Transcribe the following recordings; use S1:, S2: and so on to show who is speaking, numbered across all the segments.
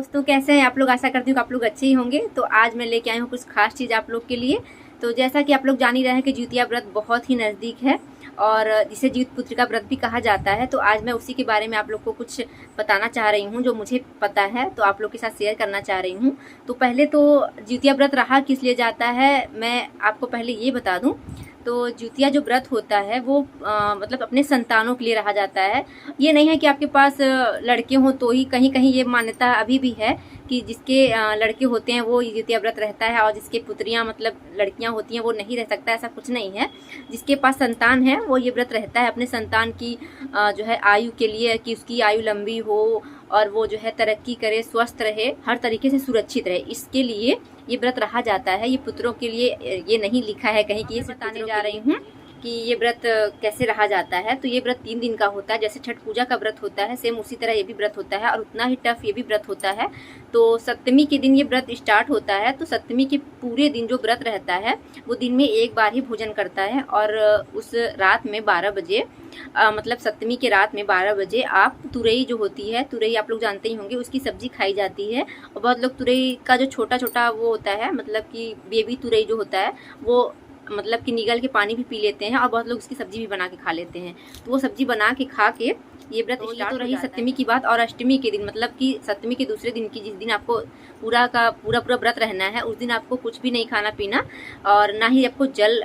S1: दोस्तों, कैसे हैं आप लोग। आशा करती हूँ कि आप लोग अच्छे ही होंगे। तो आज मैं लेके आई हूँ कुछ खास चीज़ आप लोग के लिए। तो जैसा कि आप लोग जान ही रहे हैं कि जिउतिया व्रत बहुत ही नज़दीक है और जिसे जीत पुत्री का व्रत भी कहा जाता है। तो आज मैं उसी के बारे में आप लोग को कुछ बताना चाह रही हूँ जो मुझे पता है, तो आप लोग के साथ शेयर करना चाह रही हूँ। तो पहले तो जिउतिया व्रत रहा किस लिए जाता है, मैं आपको पहले ये बता दूँ। तो जिउतिया जो व्रत होता है वो मतलब अपने संतानों के लिए रहा जाता है। ये नहीं है कि आपके पास लड़के हों तो ही, कहीं कहीं ये मान्यता अभी भी है कि जिसके लड़के होते हैं वो जिउतिया व्रत रहता है और जिसके पुत्रियां मतलब लड़कियां होती हैं वो नहीं रह सकता। ऐसा कुछ नहीं है। जिसके पास संतान है वो ये व्रत रहता है अपने संतान की जो है आयु के लिए, कि उसकी आयु लंबी हो और वो जो है तरक्की करे, स्वस्थ रहे, हर तरीके से सुरक्षित रहे, इसके लिए ये व्रत रहा जाता है। ये पुत्रों के लिए ये नहीं लिखा है कहीं कि ये बताने जा रही हूँ कि ये व्रत कैसे रहा जाता है। तो ये व्रत 3 दिन का होता है। जैसे छठ पूजा का व्रत होता है सेम उसी तरह ये भी व्रत होता है और उतना ही टफ ये भी व्रत होता है। तो सप्तमी के दिन ये व्रत स्टार्ट होता है। तो सप्तमी के पूरे दिन जो व्रत रहता है वो दिन में एक बार ही भोजन करता है और उस रात में 12 बजे मतलब सप्तमी के रात में 12 बजे आप तुरई जो होती है, तुरई आप लोग जानते ही होंगे, उसकी सब्जी खाई जाती है। और बहुत लोग तुरई का जो छोटा छोटा वो होता है, मतलब कि बेबी तुरई जो होता है वो मतलब कि निगल के पानी भी पी लेते हैं और बहुत लोग उसकी सब्जी भी बना के खा लेते हैं। तो वो सब्जी बना के खा के ये व्रत स्टार्ट तो रही सप्तमी की बात। और अष्टमी के दिन मतलब कि सप्तमी के दूसरे दिन की, जिस दिन आपको पूरा का पूरा व्रत रहना है, उस दिन आपको कुछ भी नहीं खाना पीना और ना ही आपको जल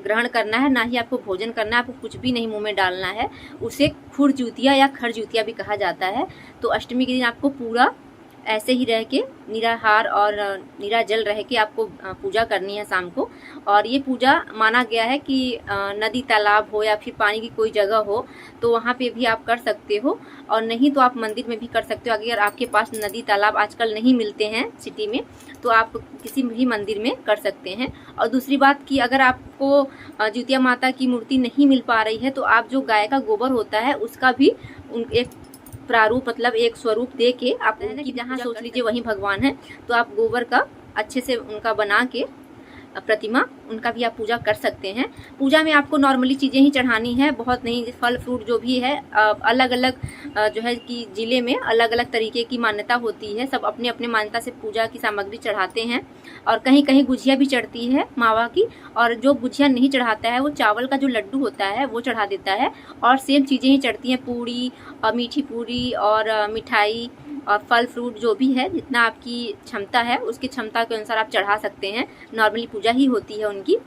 S1: ग्रहण करना है, ना ही आपको भोजन करना है, आपको कुछ भी नहीं मुंह में डालना है। उसे खुर जिउतिया या खर जिउतिया भी कहा जाता है। तो अष्टमी के दिन आपको पूरा ऐसे ही रह के निराहार और निराजल रह के आपको पूजा करनी है शाम को। और ये पूजा माना गया है कि नदी तालाब हो या फिर पानी की कोई जगह हो तो वहाँ पे भी आप कर सकते हो, और नहीं तो आप मंदिर में भी कर सकते हो। अगर आपके पास नदी तालाब आजकल नहीं मिलते हैं सिटी में तो आप किसी भी मंदिर में कर सकते हैं। और दूसरी बात कि अगर आपको जिउतिया माता की मूर्ति नहीं मिल पा रही है तो आप जो गाय का गोबर होता है उसका भी एक प्रारूप मतलब एक स्वरूप दे के आप कि जहाँ सोच लीजिए वहीं भगवान है, तो आप गोबर का अच्छे से उनका बना के प्रतिमा उनका भी आप पूजा कर सकते हैं। पूजा में आपको नॉर्मली चीज़ें ही चढ़ानी है, बहुत नहीं। फल फ्रूट जो भी है अलग अलग जो है कि ज़िले में अलग अलग तरीके की मान्यता होती है। सब अपने अपने मान्यता से पूजा की सामग्री चढ़ाते हैं और कहीं कहीं गुझिया भी चढ़ती है मावा की। और जो गुझिया नहीं चढ़ाता है वो चावल का जो लड्डू होता है वो चढ़ा देता है। और सेम चीज़ें ही चढ़ती हैं, पूड़ी और मीठी पूड़ी और मिठाई और फल फ्रूट जो भी है, जितना आपकी क्षमता है उसकी क्षमता के अनुसार आप चढ़ा सकते हैं। नॉर्मली पूजा ही होती है उनकी।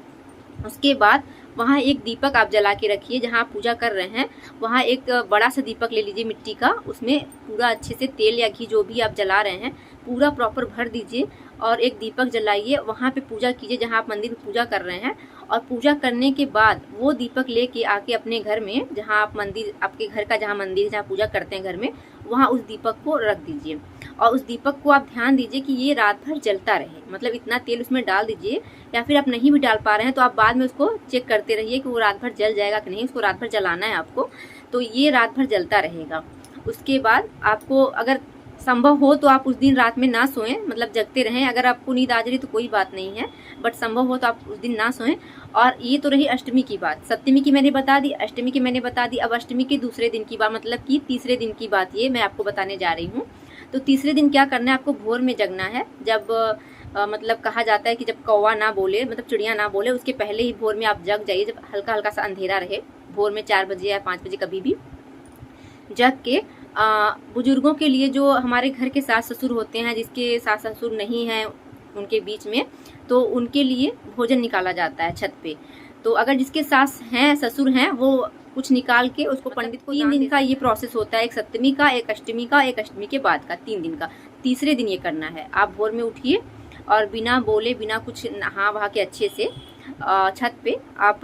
S1: उसके बाद वहाँ एक दीपक आप जला के रखिए। जहाँ आप पूजा कर रहे हैं वहाँ एक बड़ा सा दीपक ले लीजिए मिट्टी का, उसमें पूरा अच्छे से तेल या घी जो भी आप जला रहे हैं पूरा प्रॉपर भर दीजिए और एक दीपक जलाइए। वहाँ पे पूजा कीजिए जहाँ आप मंदिर में पूजा कर रहे हैं। और पूजा करने के बाद वो दीपक लेके आके अपने घर में, जहाँ आप मंदिर, आपके घर का जहाँ मंदिर जहाँ पूजा करते हैं घर में, वहाँ उस दीपक को रख दीजिए। और उस दीपक को आप ध्यान दीजिए कि ये रात भर जलता रहे, मतलब इतना तेल उसमें डाल दीजिए। या फिर आप नहीं भी डाल पा रहे हैं तो आप बाद में उसको चेक करते रहिए कि वो रात भर जल जाएगा कि नहीं। उसको रात भर जलाना है आपको, तो ये रात भर जलता रहेगा। उसके बाद आपको अगर संभव हो तो आप उस दिन रात में ना सोएं, मतलब जगते रहें। अगर आपको नींद आ रही तो कोई बात नहीं है, बट संभव हो तो आप उस दिन ना सोएं। और ये तो रही अष्टमी की बात। सप्तमी की मैंने बता दी, अष्टमी की मैंने बता दी। अब अष्टमी के दूसरे दिन की बात, मतलब कि तीसरे दिन की बात ये मैं आपको बताने जा रही हूँ। तो तीसरे दिन क्या करना है, आपको भोर में जगना है। जब मतलब कहा जाता है कि जब कौवा ना बोले, मतलब चिड़िया ना बोले, उसके पहले ही भोर में आप जग जाइए, जब हल्का हल्का सा अंधेरा रहे। भोर में 4 बजे या 5 बजे कभी भी जग के बुजुर्गों के लिए, जो हमारे घर के सास ससुर होते हैं, जिसके सास ससुर नहीं हैं उनके बीच में, तो उनके लिए भोजन निकाला जाता है छत पे। तो अगर जिसके सास हैं ससुर हैं वो कुछ निकाल के उसको पंडित को 3 दिन का ये प्रोसेस होता है। एक सप्तमी का, एक अष्टमी का, एक अष्टमी के बाद का, 3 दिन का। तीसरे दिन ये करना है। आप भोर में उठिए और बिना बोले बिना कुछ नहा वहा के अच्छे से छत पे आप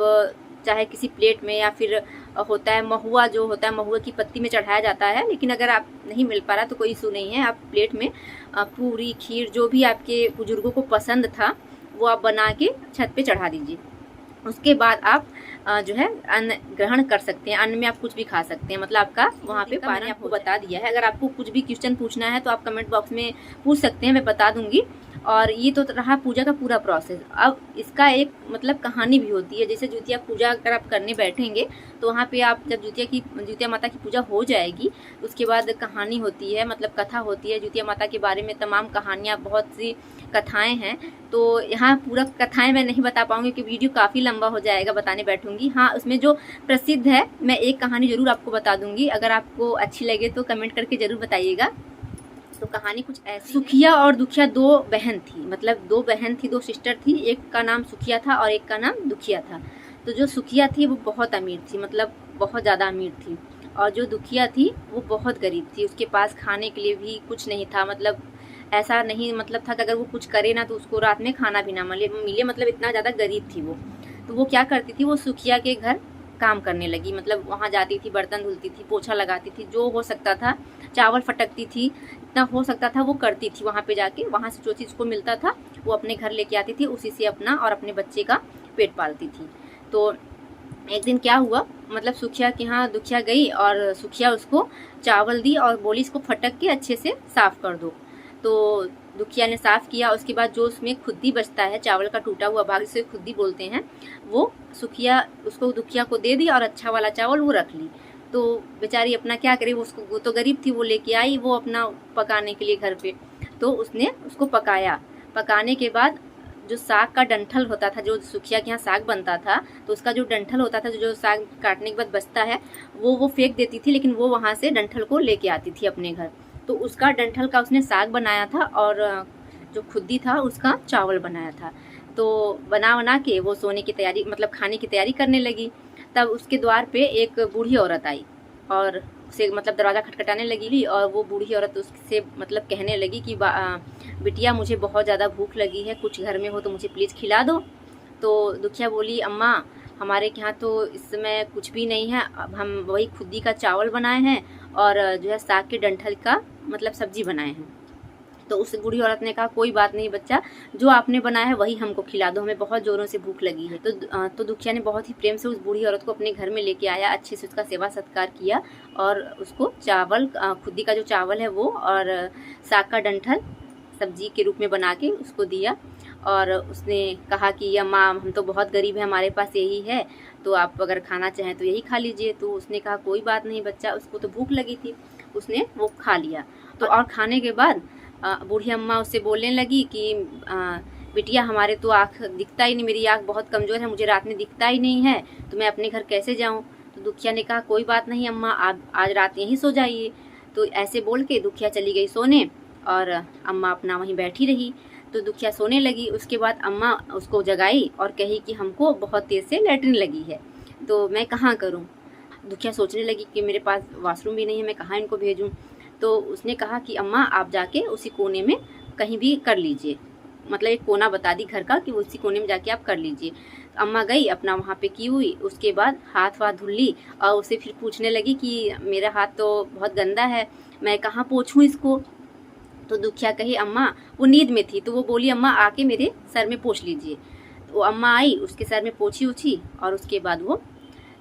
S1: चाहे किसी प्लेट में, या फिर होता है महुआ, जो होता है महुआ की पत्ती में चढ़ाया जाता है। लेकिन अगर आप नहीं मिल पा रहा तो कोई इशू नहीं है, आप प्लेट में पूरी खीर जो भी आपके बुजुर्गों को पसंद था वो आप बना के छत पे चढ़ा दीजिए। उसके बाद आप जो है अन्न ग्रहण कर सकते हैं। अन्न में आप कुछ भी खा सकते हैं, मतलब आपका वहाँ पे पारण आपको बता दिया है। अगर आपको कुछ भी क्वेश्चन पूछना है तो आप कमेंट बॉक्स में पूछ सकते हैं, मैं बता दूंगी। और ये तो रहा पूजा का पूरा प्रोसेस। अब इसका एक मतलब कहानी भी होती है। जैसे ज्योतिया पूजा अगर आप करने बैठेंगे तो वहाँ पे आप जब ज्योतिया माता की पूजा हो जाएगी, उसके बाद कहानी होती है, मतलब कथा होती है ज्योतिया माता के बारे में, तमाम कहानियाँ, बहुत सी कथाएं हैं। तो यहाँ पूरा कथाएं मैं नहीं बता पाऊंगी कि वीडियो काफ़ी लंबा हो जाएगा बताने बैठूंगी। हाँ, उसमें जो प्रसिद्ध है मैं एक कहानी जरूर आपको बता दूंगी, अगर आपको अच्छी लगे तो कमेंट करके जरूर बताइएगा। तो कहानी कुछ ऐसी, सुखिया और दुखिया दो बहन थी, मतलब दो बहन थी, दो सिस्टर थी। एक का नाम सुखिया था और एक का नाम दुखिया था। तो जो सुखिया थी वो बहुत अमीर थी, मतलब बहुत ज़्यादा अमीर थी, और जो दुखिया थी वो बहुत गरीब थी। उसके पास खाने के लिए भी कुछ नहीं था, मतलब ऐसा नहीं मतलब था कि अगर वो कुछ करे ना तो उसको रात में खाना भी ना मिले, मतलब इतना ज़्यादा गरीब थी वो। तो वो क्या करती थी, वो सुखिया के घर काम करने लगी, मतलब वहाँ जाती थी, बर्तन धुलती थी, पोछा लगाती थी, जो हो सकता था, चावल फटकती थी, इतना हो सकता था वो करती थी। वहाँ पे जाके वहाँ से जो चीज़ को मिलता था वो अपने घर लेके आती थी, उसी से अपना और अपने बच्चे का पेट पालती थी। तो एक दिन क्या हुआ, मतलब सुखिया के यहाँ दुखिया गई और सुखिया उसको चावल दी और बोली इसको फटक के अच्छे से साफ कर दो। तो दुखिया ने साफ किया। उसके बाद जो उसमें खुद्दी बचता है, चावल का टूटा हुआ भाग जिसे खुद्दी बोलते हैं, वो सुखिया उसको दुखिया को दे दी और अच्छा वाला चावल वो रख ली। तो बेचारी अपना क्या करे, वो तो गरीब थी, वो लेके आई वो अपना पकाने के लिए घर पे। तो उसने उसको पकाया। पकाने के बाद जो साग का डंठल होता था, जो सुखिया के यहाँ साग बनता था, तो उसका जो डंठल होता था, जो साग काटने के बाद बचता है, वो फेंक देती थी, लेकिन वो वहाँ से डंठल को लेके आती थी अपने घर। तो उसका डंठल का उसने साग बनाया था और जो खुद्दी था उसका चावल बनाया था। तो बना के वो सोने की तैयारी, मतलब खाने की तैयारी करने लगी। तब उसके द्वार पे एक बूढ़ी औरत आई और उसे मतलब दरवाज़ा खटखटाने लगी, और वो बूढ़ी औरत उससे मतलब कहने लगी कि बिटिया मुझे बहुत ज़्यादा भूख लगी है, कुछ घर में हो तो मुझे प्लीज़ खिला दो। तो दुखिया बोली, अम्मा हमारे यहाँ तो इस समय कुछ भी नहीं है, अब हम वही खुद्दी का चावल बनाए हैं और जो है साग के डंठल का मतलब सब्जी बनाए हैं। तो उस बूढ़ी औरत ने कहा, कोई बात नहीं बच्चा, जो आपने बनाया है वही हमको खिला दो, हमें बहुत ज़ोरों से भूख लगी है। तो दुखिया ने बहुत ही प्रेम से उस बूढ़ी औरत को अपने घर में लेके आया, अच्छे से उसका सेवा सत्कार किया और उसको चावल, खुद्दी का जो चावल है वो और साग का डंठल सब्जी के रूप में बना के उसको दिया। और उसने कहा कि अम्मा हम तो बहुत गरीब हैं, हमारे पास यही है, तो आप अगर खाना चाहें तो यही खा लीजिए। तो उसने कहा, कोई बात नहीं बच्चा, उसको तो भूख लगी थी, उसने वो खा लिया। तो और खाने के बाद बूढ़ी अम्मा उससे बोलने लगी कि बिटिया हमारे तो आँख दिखता ही नहीं, मेरी आँख बहुत कमज़ोर है, मुझे रात में दिखता ही नहीं है, तो मैं अपने घर कैसे जाऊँ। तो दुखिया ने कहा, कोई बात नहीं अम्मा, आप आज रात यहीं सो जाइए। तो ऐसे बोल के दुखिया चली गई सोने और अम्मा अपना वहीं बैठी रही। तो दुखिया सोने लगी। उसके बाद अम्मा उसको जगाई और कही कि हमको बहुत तेज़ से लैट्रिन लगी है, तो मैं कहाँ करूँ। दुखिया सोचने लगी कि मेरे पास वॉशरूम भी नहीं है, मैं कहाँ इनको भेजूँ। तो उसने कहा कि अम्मा आप जाके उसी कोने में कहीं भी कर लीजिए, मतलब एक कोना बता दी घर का कि उसी कोने में जाके आप कर लीजिए। अम्मा गई अपना वहाँ पे की हुई। उसके बाद हाथ वाथ धुल ली और उसे फिर पूछने लगी कि मेरा हाथ तो बहुत गंदा है, मैं कहाँ पोंछूँ इसको। तो दुखिया कही, अम्मा वो नींद में थी, तो वो बोली अम्मा आके मेरे सर में पोंछ लीजिए। तो अम्मा आई, उसके सर में पोंछी उछी और उसके बाद वो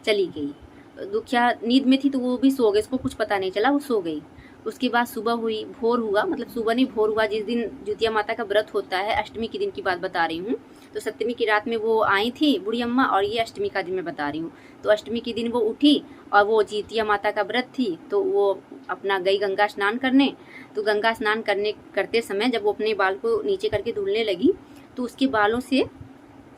S1: चली गई। दुखिया नींद में थी तो वो भी सो गई, उसको कुछ पता नहीं चला, वो सो गई। उसके बाद सुबह हुई, भोर हुआ, मतलब सुबह नहीं भोर हुआ, जिस दिन ज्योतिया माता का व्रत होता है, अष्टमी के दिन की बात बता रही हूँ। तो सप्तमी की रात में वो आई थी बूढ़ी अम्मा, और ये अष्टमी का दिन मैं बता रही हूँ। तो अष्टमी के दिन वो उठी और वो ज्योतिया माता का व्रत थी, तो वो अपना गई गंगा स्नान करने। तो गंगा स्नान करते समय जब वो अपने बाल को नीचे करके धुलने लगी तो उसके बालों से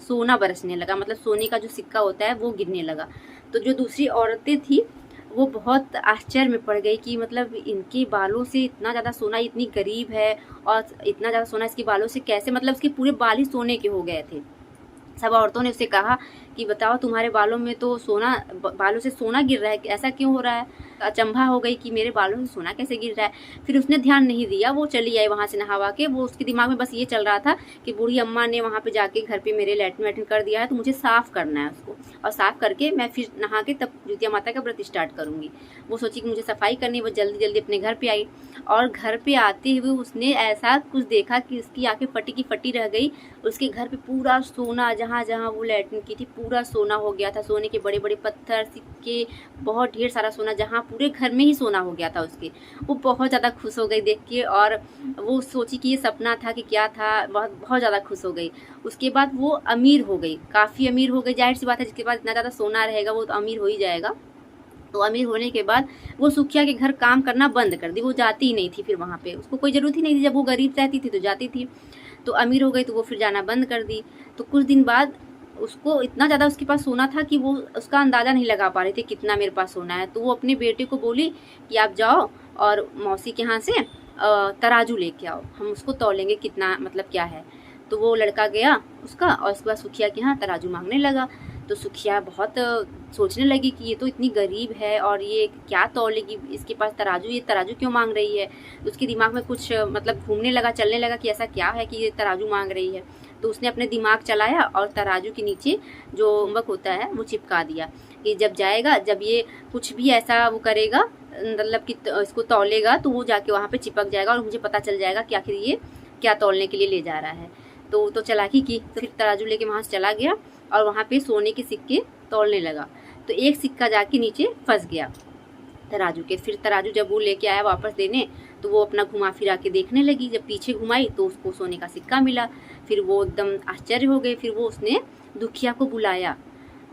S1: सोना बरसने लगा, मतलब सोने का जो सिक्का होता है वो गिरने लगा। तो जो दूसरी औरतें थी वो बहुत आश्चर्य में पड़ गई कि मतलब इनके बालों से इतना ज़्यादा सोना, इतनी गरीब है और इतना ज़्यादा सोना इसके बालों से कैसे, मतलब उसके पूरे बाल ही सोने के हो गए थे। सब औरतों ने उससे कहा कि बताओ तुम्हारे बालों में तो सोना, बालों से सोना गिर रहा है, ऐसा क्यों हो रहा है। अचंभा हो गई कि मेरे बालों से सोना कैसे गिर रहा है। फिर उसने ध्यान नहीं दिया, वो चली आई वहाँ से नहावा के। वो उसके दिमाग में बस ये चल रहा था कि बूढ़ी अम्मा ने वहाँ पे जाके घर पे मेरे लैट्रिन वैट्रिन कर दिया है, तो मुझे साफ़ करना है उसको, और साफ़ करके मैं फिर नहा के तब ज्योतिया माता का व्रत स्टार्ट करूँगी। वो सोची कि मुझे सफाई करनी। वो जल्दी जल्दी अपने घर पर आई और घर पर आते हुए उसने ऐसा कुछ देखा कि उसकी आँखें फटी की फटी रह गई। उसके घर पर पूरा सोना, जहाँ जहाँ वो लैट्रिन की थी पूरा सोना हो गया था, सोने के बड़े बड़े पत्थर, सिक्के, बहुत ढेर सारा सोना, जहाँ पूरे घर में ही सोना हो गया था उसके। वो बहुत ज़्यादा खुश हो गई देख के, और वो सोची कि ये सपना था कि क्या था, बहुत बहुत ज़्यादा खुश हो गई। उसके बाद वो अमीर हो गई, काफ़ी अमीर हो गई। जाहिर सी बात है, जिसके पास इतना ज़्यादा सोना रहेगा वो तो अमीर हो ही जाएगा। तो अमीर होने के बाद वो सुखिया के घर काम करना बंद कर दी, वो जाती ही नहीं थी फिर वहाँ पे, उसको कोई ज़रूरत ही नहीं थी। जब वो गरीब रहती थी तो जाती थी, तो अमीर हो गई तो वो फिर जाना बंद कर दी। तो कुछ दिन बाद उसको इतना ज़्यादा उसके पास सोना था कि वो उसका अंदाज़ा नहीं लगा पा रही थी कितना मेरे पास सोना है। तो वो अपने बेटे को बोली कि आप जाओ और मौसी के यहाँ से तराजू लेके आओ, हम उसको तौलेंगे कितना मतलब क्या है। तो वो लड़का गया उसका, और उसके बाद सुखिया के यहाँ तराजू मांगने लगा। तो सुखिया बहुत सोचने लगी कि ये तो इतनी गरीब है और ये क्या तौलेगी, इसके पास तराजू, ये तराजू क्यों मांग रही है। उसके दिमाग में कुछ मतलब घूमने लगा, चलने लगा कि ऐसा क्या है कि ये तराजू मांग रही है। तो उसने अपने दिमाग चलाया और तराजू के नीचे जो चुंबक होता है वो चिपका दिया कि जब जाएगा, जब ये कुछ भी ऐसा वो करेगा, मतलब कि इसको तौलेगा, तो वो जाके वहाँ पे चिपक जाएगा और मुझे पता चल जाएगा कि आखिर ये क्या तौलने के लिए ले जा रहा है। तो चालाकी की, तो फिर तराजू लेके वहाँ से चला गया और वहाँ पे सोने के सिक्के तौलने लगा। तो एक सिक्का जाके नीचे फंस गया तराजू के। फिर तराजू जब वो लेके आया वापस देने, तो वो अपना घुमा फिरा के देखने लगी। जब पीछे घुमाई तो उसको सोने का सिक्का मिला। फिर वो एकदम आश्चर्य हो गई। फिर वो उसने दुखिया को बुलाया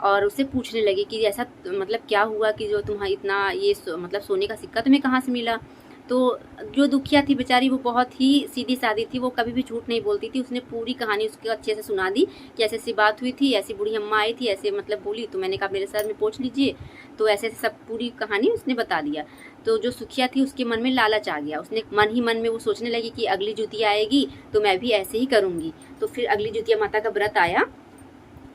S1: और उससे पूछने लगी कि ऐसा मतलब क्या हुआ कि जो तुम्हारा इतना ये मतलब सोने का सिक्का तुम्हें कहाँ से मिला। तो जो दुखिया थी बेचारी, वो बहुत ही सीधी सादी थी, वो कभी भी झूठ नहीं बोलती थी। उसने पूरी कहानी उसको अच्छे से सुना दी कि ऐसे ऐसी बात हुई थी, ऐसी बूढ़ी अम्मा आई थी, ऐसे मतलब बोली, तो मैंने कहा मेरे सर में पोंछ लीजिए। तो ऐसे सब पूरी कहानी उसने बता दिया। तो जो सुखिया थी उसके मन में लालच आ गया। उसने मन ही मन में वो सोचने लगी कि अगली जुतिया आएगी तो मैं भी ऐसे ही करूँगी। तो फिर अगली जुतिया माता का व्रत आया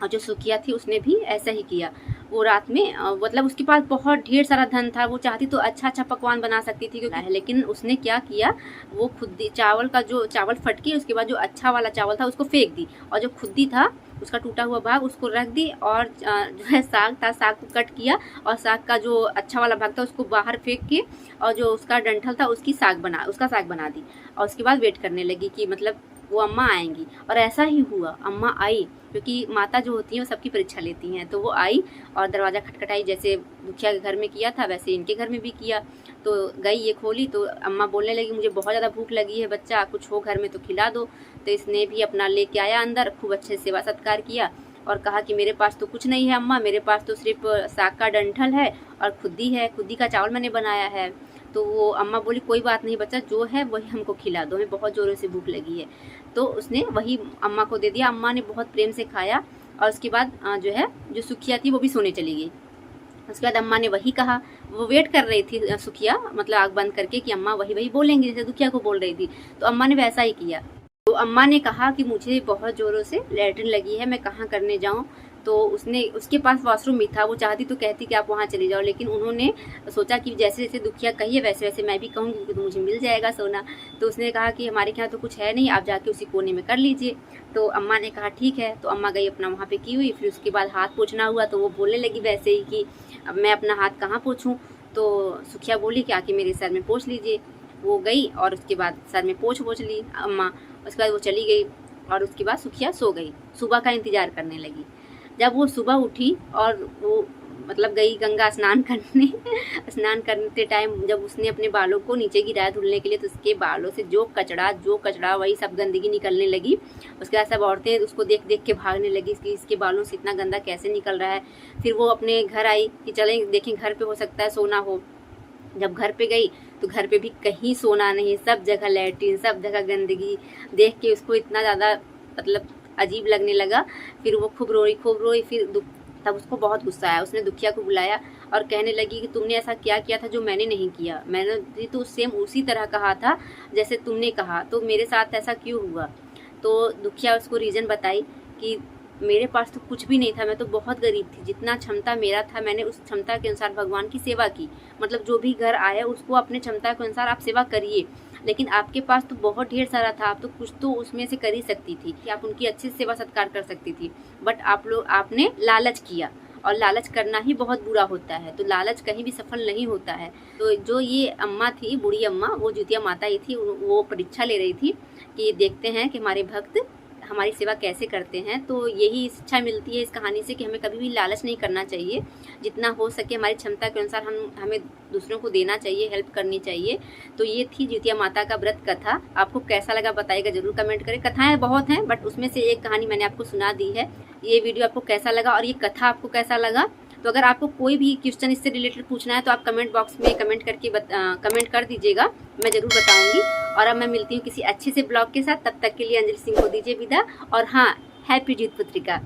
S1: और जो सुखिया थी उसने भी ऐसा ही किया। वो रात में मतलब उसके पास बहुत ढेर सारा धन था, वो चाहती तो अच्छा अच्छा पकवान बना सकती थी क्योंकि, लेकिन उसने क्या किया, वो खुद चावल का जो चावल फट के उसके बाद जो अच्छा वाला चावल था उसको फेंक दी, और जो खुद्दी था उसका टूटा हुआ भाग उसको रख दी, और जो है साग था, साग को कट किया और साग का जो अच्छा वाला भाग था उसको बाहर फेंक के, और जो उसका डंठल था उसका साग बना दी। और उसके बाद वेट करने लगी कि मतलब वो अम्मा आएंगी। और ऐसा ही हुआ, अम्मा आई, क्योंकि माता जो होती हैं वो सबकी परीक्षा लेती हैं। तो वो आई और दरवाज़ा खटखटाई, जैसे दुखिया के घर में किया था वैसे इनके घर में भी किया। तो गई, ये खोली तो अम्मा बोलने लगी मुझे बहुत ज़्यादा भूख लगी है बच्चा, कुछ हो घर में तो खिला दो। तो इसने भी अपना लेके आया अंदर, खूब अच्छे से सेवा सत्कार किया और कहा कि मेरे पास तो कुछ नहीं है अम्मा, मेरे पास तो सिर्फ साग का डंठल है और खुद्दी है, खुद्दी का चावल मैंने बनाया है। तो वो अम्मा बोली कोई बात नहीं बच्चा, जो है वही हमको खिला दो, हमें बहुत ज़ोरों से भूख लगी है। तो उसने वही अम्मा को दे दिया। अम्मा ने बहुत प्रेम से खाया और उसके बाद जो है जो सुखिया थी वो भी सोने चली गई। उसके बाद अम्मा ने वही कहा, वो वेट कर रही थी सुखिया, मतलब आग बंद करके कि अम्मा वही वही बोलेंगी जैसे दुखिया को बोल रही थी। तो अम्मा ने वैसा ही किया। तो अम्मा ने कहा कि मुझे बहुत ज़ोरों से लैट्रिन लगी है, मैं कहाँ करने जाऊँ। तो उसके पास वॉशरूम भी था, वो चाहती तो कहती कि आप वहाँ चली जाओ, लेकिन उन्होंने सोचा कि जैसे जैसे दुखिया कही है वैसे वैसे मैं भी कहूँगी क्योंकि तो मुझे मिल जाएगा सोना। तो उसने कहा कि हमारे यहाँ तो कुछ है नहीं, आप जाके उसी कोने में कर लीजिए। तो अम्मा ने कहा ठीक है। तो अम्मा गई अपना वहाँ पे की हुई। फिर उसके बाद हाथ पोंछना हुआ तो वो बोलने लगी वैसे ही कि अब मैं अपना हाथ कहाँ पोंछूँ। तो सुखिया बोली कि आके मेरे सर में पोंछ लीजिए। वो गई और उसके बाद सर में पोंछ ली अम्मा। उसके बाद वो चली गई और उसके बाद सुखिया सो गई, सुबह का इंतज़ार करने लगी। जब वो सुबह उठी और वो मतलब गई गंगा स्नान करने स्नान करते टाइम जब उसने अपने बालों को नीचे गिराया धुलने के लिए, तो उसके बालों से जो कचड़ा वही सब गंदगी निकलने लगी। उसके बाद सब औरतें उसको देख देख के भागने लगी कि इसके बालों से इतना गंदा कैसे निकल रहा है। फिर वो अपने घर आई कि चलें देखें घर पे हो सकता है सोना हो। जब घर पे गई तो घर पे भी कहीं सोना नहीं, सब जगह लैट्रिन, सब जगह गंदगी। देख के उसको इतना ज़्यादा मतलब अजीब लगने लगा। फिर वो खूब रोई। फिर तब उसको बहुत गुस्सा आया। उसने दुखिया को बुलाया और कहने लगी कि तुमने ऐसा क्या किया था जो मैंने नहीं किया, मैंने तो सेम उसी तरह कहा था जैसे तुमने कहा, तो मेरे साथ ऐसा क्यों हुआ। तो दुखिया उसको रीज़न बताई कि मेरे पास तो कुछ भी नहीं था, मैं तो बहुत गरीब थी, जितना क्षमता मेरा था मैंने उस क्षमता के अनुसार भगवान की सेवा की। मतलब जो भी घर आया उसको अपने क्षमता के अनुसार आप सेवा करिए, लेकिन आपके पास तो बहुत ढेर सारा था, आप तो कुछ तो उसमें से कर ही सकती थी कि आप उनकी अच्छी सेवा सत्कार कर सकती थी। बट आपने लालच किया, और लालच करना ही बहुत बुरा होता है, तो लालच कहीं भी सफल नहीं होता है। तो जो ये अम्मा थी, बूढ़ी अम्मा, वो जुतिया माता ही थी, वो परीक्षा ले रही थी कि देखते हैं कि हमारे भक्त हमारी सेवा कैसे करते हैं। तो यही शिक्षा मिलती है इस कहानी से कि हमें कभी भी लालच नहीं करना चाहिए, जितना हो सके हमारी क्षमता के अनुसार हमें दूसरों को देना चाहिए, हेल्प करनी चाहिए। तो ये थी जिउतिया माता का व्रत कथा। आपको कैसा लगा बताइएगा, जरूर कमेंट करें। कथाएं बहुत हैं बट उसमें से एक कहानी मैंने आपको सुना दी है। ये वीडियो आपको कैसा लगा और ये कथा आपको कैसा लगा? तो अगर आपको कोई भी क्वेश्चन इससे रिलेटेड पूछना है तो आप कमेंट बॉक्स में कमेंट करके कमेंट कर दीजिएगा, मैं ज़रूर बताऊंगी। और अब मैं मिलती हूँ किसी अच्छे से ब्लॉग के साथ। तब तक के लिए अंजलि सिंह को दीजिए विदा। और हाँ, हैप्पी जिउत पुत्रिका।